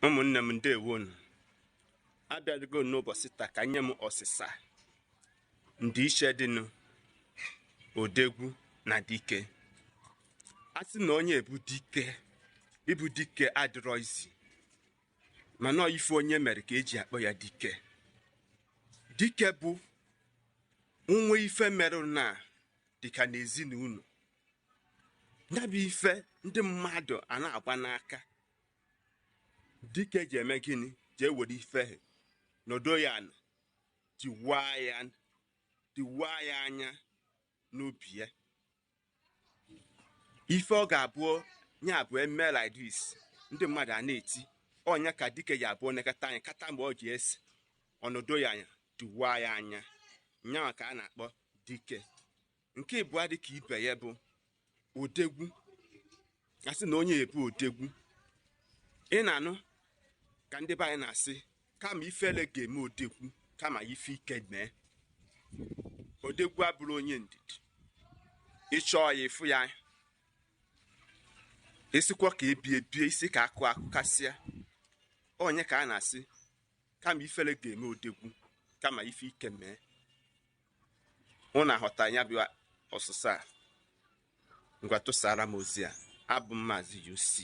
ụmụnne m ndewonu. Abịago n'ụbọchị taa ka nye m ọsịsa ndị iche dị n'odogwu na dike. A sị na onye bụ dike, ịbụ dike adịrọ isi, mana ife onye mere ka eji akpọ ya dike. Dike bụ nwe ife merụ na dịka n'ezinụlọ, ya bụ ife ndị mmadụ a na-agba n'aka. Dike ji eme gịnị? Ji ewere ife nọdụ ya ana, tiwaa ya anya n'obi ya. Ife ọ ga-abụ nya bụ eme like this, ndị mmadụ a na-eti ọnya ka dike ya abụọ nekata anya kata mgbe ọ ji esi ọnọdụ ya anya, tiwaa ya anya, nyawa ka a na-akpọ dike. Nke ịbụọ dị ka ibe ya bụ odogwu. A sị na onye ebu odogwu, ị na-anụ ka ndị be anyị na-asị kama ifele ga-eme odogwu kama ife ike mee. Odogwu abụrụ onye ndidi, ịchọọ ya ịfụ ya, esikwa ka ebie isi ka akụ kasịa. Onye ka a na-asị kama ifele ga-eme odogwu kama ife ike mee. Ụnụ aghọta ya bụ ọsụsa a? Ngwa tụsara m ozi a. Abụ m Maazi-UC.